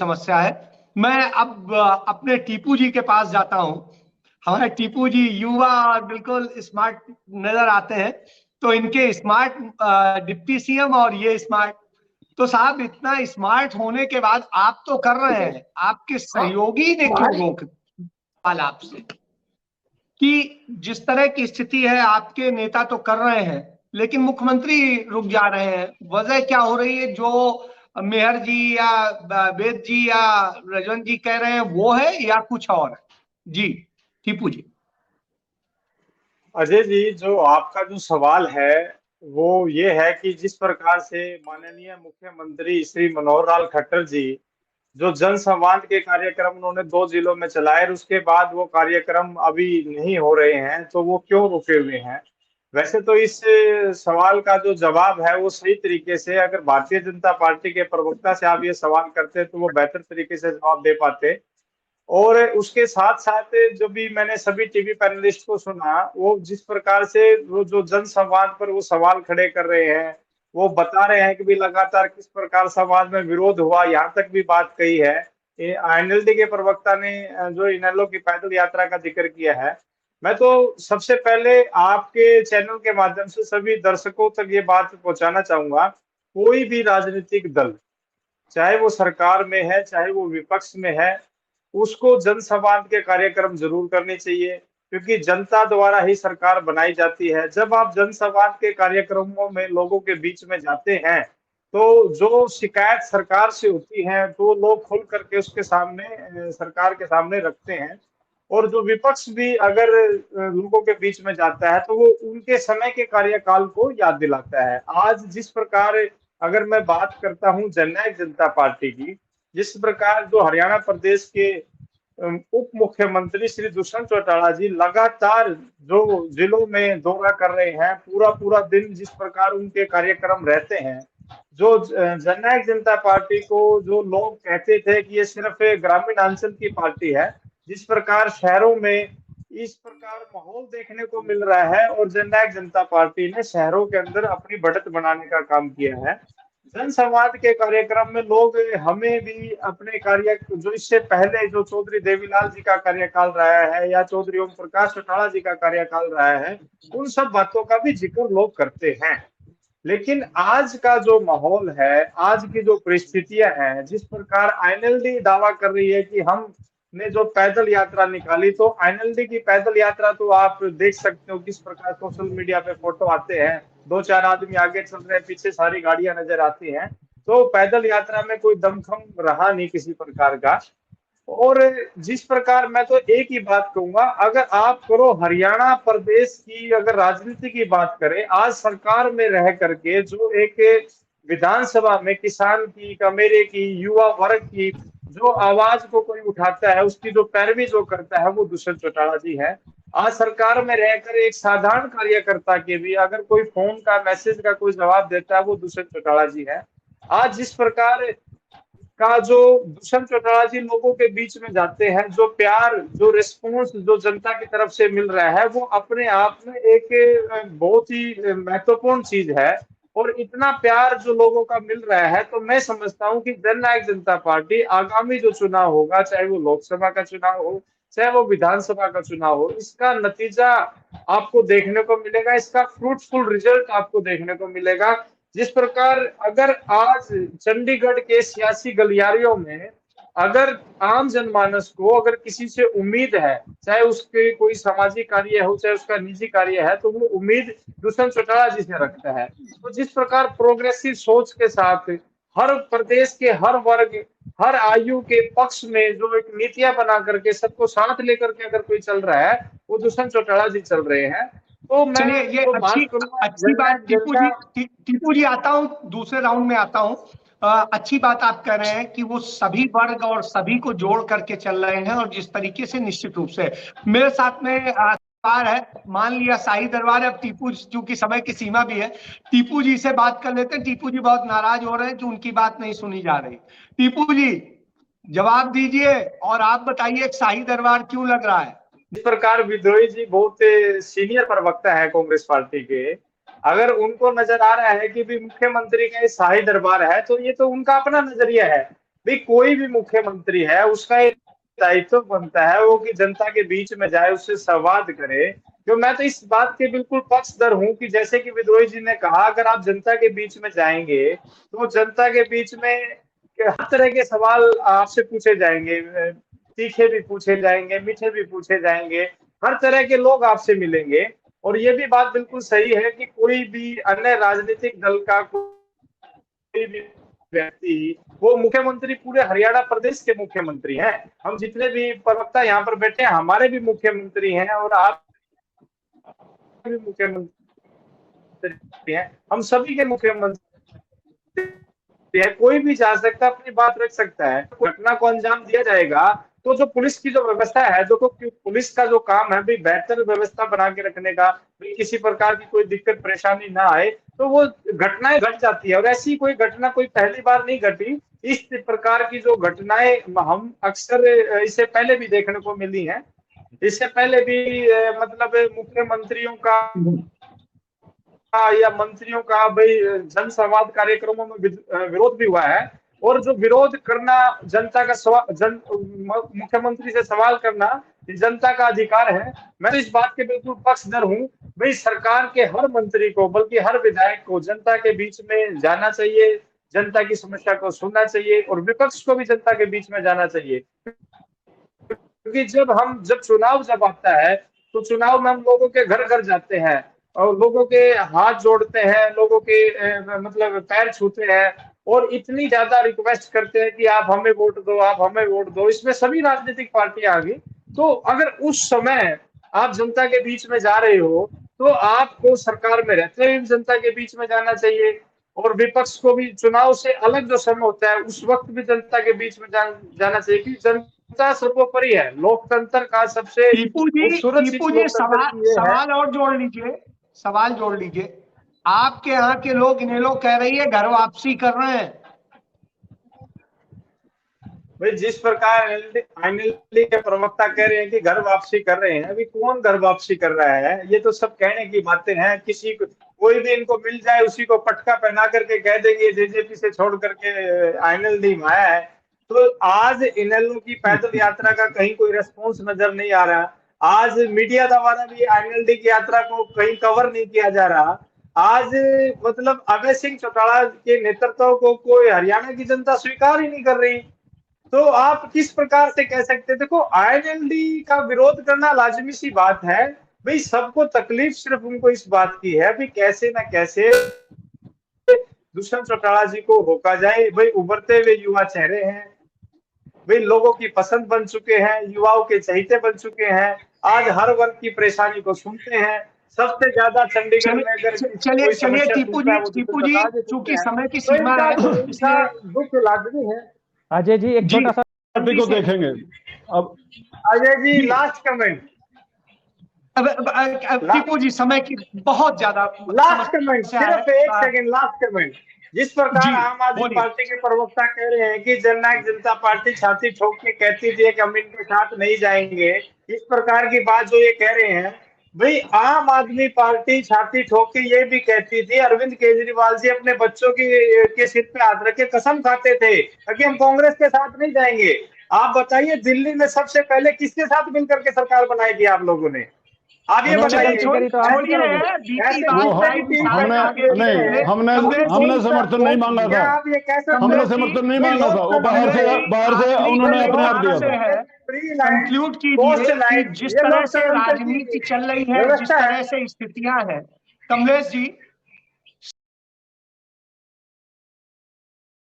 समस्या है। मैं अब अपने टीपू जी के पास जाता हूँ। हमारे टीपू जी युवा और बिल्कुल स्मार्ट नजर आते हैं। तो इनके स्मार्ट डिप्टी सीएम और ये स्मार्ट। तो साहब, इतना स्मार्ट होने के बाद आप तो कर रहे हैं, आपके सहयोगी ने क्यों रोक सवाल आपसे कि जिस तरह की स्थिति है, आपके नेता तो कर रहे हैं लेकिन मुख्यमंत्री रुक जा रहे हैं। वजह क्या हो रही है? जो मेहर जी या वेद जी या रजवन जी कह रहे हैं वो है या कुछ और है? जी टीपू जी। अजय जी, जो आपका जो सवाल है वो ये है कि जिस प्रकार से माननीय मुख्यमंत्री श्री मनोहर लाल खट्टर जी जो जन संवाद के कार्यक्रम उन्होंने 2 जिलों में चलाए और उसके बाद वो कार्यक्रम अभी नहीं हो रहे हैं, तो वो क्यों रुके हुए हैं। वैसे तो इस सवाल का जो जवाब है वो सही तरीके से अगर भारतीय जनता पार्टी के प्रवक्ता से आप ये सवाल करते तो वो बेहतर तरीके से जवाब दे पाते। और उसके साथ साथ जो भी मैंने सभी टीवी पैनलिस्ट को सुना, वो जिस प्रकार से वो जो जन संवाद पर वो सवाल खड़े कर रहे हैं, वो बता रहे हैं कि भी लगातार किस प्रकार समाज में विरोध हुआ, यहाँ तक भी बात कही है। एनएलडी के प्रवक्ता ने जो इनेलो की पैदल यात्रा का जिक्र किया है। मैं तो सबसे पहले आपके चैनल के माध्यम से सभी दर्शकों तक ये बात पहुंचाना चाहूंगा, कोई भी राजनीतिक दल, चाहे वो सरकार में है चाहे वो विपक्ष में है, उसको जन संवाद के कार्यक्रम जरूर करने चाहिए, क्योंकि जनता द्वारा ही सरकार बनाई जाती है। जब आप जन संवाद के कार्यक्रमों में लोगों के बीच में जाते हैं तो जो शिकायत सरकार से होती है तो लोग खुल करके उसके सामने सरकार के सामने रखते हैं। और जो विपक्ष भी अगर लोगों के बीच में जाता है तो वो उनके समय के कार्यकाल को याद दिलाता है। आज जिस प्रकार, अगर मैं बात करता हूं जननायक जनता पार्टी की, जिस प्रकार जो हरियाणा प्रदेश के उप मुख्यमंत्री श्री दुष्यंत चौटाला जी लगातार जो जिलों में दौरा कर रहे हैं, पूरा पूरा दिन जिस प्रकार उनके कार्यक्रम रहते हैं, जो जननायक जनता पार्टी को जो लोग कहते थे कि ये सिर्फ ग्रामीण अंचल की पार्टी है, जिस प्रकार शहरों में इस प्रकार माहौल देखने को मिल रहा है और जननायक जनता पार्टी ने शहरों के अंदर अपनी बढ़त बनाने का काम किया है। जन संवाद के कार्यक्रम में लोग हमें भी अपने कार्य, जो इससे पहले जो चौधरी देवीलाल जी का कार्यकाल रहा है या चौधरी ओम प्रकाश चौटाला जी का कार्यकाल रहा है, उन सब बातों का भी जिक्र लोग करते हैं। लेकिन आज का जो माहौल है, आज की जो परिस्थितियां हैं, जिस प्रकार आईएनएलडी दावा कर रही है कि हमने जो पैदल यात्रा निकाली, तो आईएनएलडी की पैदल यात्रा तो आप देख सकते हो किस प्रकार सोशल मीडिया पे फोटो आते हैं, 2-4 आदमी आगे चल रहे हैं, पीछे सारी गाड़ियां नजर आती हैं। तो पैदल यात्रा में कोई दमखम रहा नहीं किसी प्रकार का। और जिस प्रकार मैं तो एक ही बात कहूंगा, अगर आप करो हरियाणा प्रदेश की अगर राजनीति की बात करें, आज सरकार में रह करके जो एक विधानसभा में किसान की, कमेरे की, युवा वर्ग की जो आवाज को कोई उठाता है, उसकी जो पैरवी जो करता है वो दुष्यंत चौटाला जी है। आज सरकार में रहकर एक साधारण कार्यकर्ता के भी अगर कोई फोन का मैसेज का कोई जवाब देता है वो दुष्यंत चौटाला जी है। आज जिस प्रकार का जो दुष्यंत चौटाला जी लोगों के बीच में जाते हैं, जो प्यार, जो रिस्पॉन्स जो जनता की तरफ से मिल रहा है, वो अपने आप में एक बहुत ही महत्वपूर्ण चीज है। और इतना प्यार जो लोगों का मिल रहा है, तो मैं समझता हूं कि जननायक जनता पार्टी आगामी जो चुनाव होगा, चाहे वो लोकसभा का चुनाव हो चाहे वो विधानसभा का चुनाव हो, इसका नतीजा आपको देखने को मिलेगा, इसका फ्रूटफुल रिजल्ट आपको देखने को मिलेगा। जिस प्रकार अगर आज चंडीगढ़ के सियासी गलियारियों में अगर आम जनमानस को अगर किसी से उम्मीद है, चाहे उसके कोई सामाजिक कार्य हो चाहे उसका निजी कार्य है, तो वो उम्मीद दुष्यंत चौटाला जी से रखता है। तो जिस प्रकार प्रोग्रेसिव सोच के साथ हर प्रदेश के हर वर्ग, हर आयु के पक्ष में जो एक नीतियां बना करके सबको साथ लेकर के अगर कोई चल रहा है, वो दुष्यंत चौटाला जी चल रहे हैं। तो चलिए, मैं ये तो अच्छी बात करूंगा अच्छी बात जननायक टीपू जनता। जी। टीपू जी, आता हूं, दूसरे राउंड में आता हूं। अच्छी बात आप कह रहे हैं कि वो सभी वर्ग और सभी को जोड़ करके चल रहे हैं, और जिस तरीके से, निश्चित रूप से मेरे साथ में सवाल है। मान लिया शाही दरबार है, अब टीपू, चूंकि समय की सीमा भी है, टीपू जी से बात कर लेते हैं। टीपू जी बहुत नाराज हो रहे हैं कि उनकी बात नहीं सुनी जा रही। टीपू जी, जवाब दीजिए और आप बताइए शाही दरबार क्यों लग रहा है? इस प्रकार विद्रोही जी बहुत सीनियर प्रवक्ता है कांग्रेस पार्टी के, अगर उनको नजर आ रहा है कि भी मुख्यमंत्री का ये शाही दरबार है, तो ये तो उनका अपना नजरिया है। भाई कोई भी मुख्यमंत्री है उसका एक दायित्व बनता है वो कि जनता के बीच में जाए, उससे संवाद करे। जो मैं तो इस बात के बिल्कुल पक्षधर हूं कि जैसे कि विद्रोही जी ने कहा, अगर आप जनता के बीच में जाएंगे तो जनता के बीच में हर तरह के सवाल आपसे पूछे जाएंगे, तीखे भी पूछे जाएंगे, मीठे भी पूछे जाएंगे, हर तरह के लोग आपसे मिलेंगे। और ये भी बात बिल्कुल सही है कि कोई भी अन्य राजनीतिक दल का कोई भी व्यक्ति, वो मुख्यमंत्री पूरे हरियाणा प्रदेश के मुख्यमंत्री हैं, हम जितने भी प्रवक्ता यहाँ पर बैठे हैं हमारे भी मुख्यमंत्री हैं और आप भी मुख्यमंत्री हैं, हम सभी के मुख्यमंत्री हैं। कोई भी जा सकता है, अपनी बात रख सकता है, घटना को अंजाम दिया जाएगा। तो जो पुलिस की जो व्यवस्था है, देखो पुलिस का जो काम है भाई बेहतर व्यवस्था बना के रखने का, भाई किसी प्रकार की कोई दिक्कत परेशानी ना आए, तो वो घटनाएं घट जाती है। और ऐसी कोई घटना कोई पहली बार नहीं घटी, इस प्रकार की जो घटनाएं हम अक्सर इससे पहले भी देखने को मिली हैं। इससे पहले भी मतलब मुख्यमंत्रियों का या मंत्रियों का भाई जन संवाद कार्यक्रमों में विरोध भी हुआ है। और जो विरोध करना जनता का मुख्यमंत्री से सवाल करना जनता का अधिकार है। मैं तो इस बात के बिल्कुल पक्षधर हूं, भाई सरकार के हर मंत्री को बल्कि हर विधायक को जनता के बीच में जाना चाहिए, जनता की समस्या को सुनना चाहिए और विपक्ष को भी जनता के बीच में जाना चाहिए। क्योंकि जब चुनाव जब आता है तो चुनाव में हम लोगों के घर घर जाते हैं और लोगों के हाथ जोड़ते हैं, लोगों के मतलब पैर छूते हैं और इतनी ज्यादा रिक्वेस्ट करते हैं कि आप हमें वोट दो, आप हमें वोट दो। इसमें सभी राजनीतिक पार्टियां आ गई। तो अगर उस समय आप जनता के बीच में जा रहे हो तो आपको सरकार में रहते हुए जनता के बीच में जाना चाहिए और विपक्ष को भी चुनाव से अलग जो समय होता है उस वक्त भी जनता के बीच में जाना चाहिए कि जनता सर्वोपरि है। लोकतंत्र का सबसे टीपू जी सवाल और जोड़ लीजिए, सवाल जोड़ लीजिए। आपके यहाँ के लोग इनेलो कह रही है घर वापसी कर रहे हैं। भाई जिस प्रकार आईएनएलडी के प्रवक्ता कह रहे हैं कि घर वापसी कर रहे हैं, अभी कौन घर वापसी कर रहा है? ये तो सब कहने की बातें हैं। किसी को कोई भी इनको मिल जाए उसी को पटका पहना करके कह देंगे जेजेपी से छोड़ करके आईएनएलडी में आया है। तो आज इनेलो की पैदल यात्रा का कहीं कोई रेस्पॉन्स नजर नहीं आ रहा। आज मीडिया द्वारा भी आईएनएलडी की यात्रा को कहीं कवर नहीं किया जा रहा। आज मतलब अभय सिंह चौटाला के नेतृत्व को कोई हरियाणा की जनता स्वीकार ही नहीं कर रही। तो आप किस प्रकार से कह सकते हैं? देखो आईएनएलडी का विरोध करना लाजमी सी बात है भाई, सबको तकलीफ सिर्फ उनको इस बात की है भाई कैसे ना कैसे दुष्यंत चौटाला जी को रोका जाए। भाई उभरते हुए युवा चेहरे हैं, भाई लोगों की पसंद बन चुके हैं, युवाओं के चहेते बन चुके हैं, आज हर वर्ग की परेशानी को सुनते हैं। सबसे ज्यादा चंडीगढ़ में अगर चलिए टीपू जी चूंकि समय की सीमा है दुख लाजमी है। अजय जी एक छोटा सा पार्टी को देखेंगे अब। Ajay ji last comment. टीपू जी समय की बहुत ज्यादा लास्ट कमेंट, सिर्फ एक सेकंड लास्ट कमेंट। जिस प्रकार आम आदमी पार्टी के प्रवक्ता कह रहे हैं कि जननायक जनता पार्टी छाती ठोक के कहती थी कि हम इनके साथ नहीं जाएंगे, इस प्रकार की बात जो ये कह रहे हैं, भाई आम आदमी पार्टी छाती ठोक के ये भी कहती थी, अरविंद केजरीवाल जी अपने बच्चों के सिर पे हाथ रख के कसम खाते थे कि हम कांग्रेस के साथ नहीं जाएंगे। आप बताइए दिल्ली में सबसे पहले किसके साथ मिलकर के सरकार बनाई थी आप लोगों ने? आप ये बताइए। हमने समर्थन नहीं मांगा था, हमने समर्थन नहीं मांगा था, वो बाहर से उन्होंने अपने आप दिया था। कंक्लूड कीजिए कि जिस तरह से राजनीति चल रही है, जिस तरह से स्थितियां हैं, कमलेश जी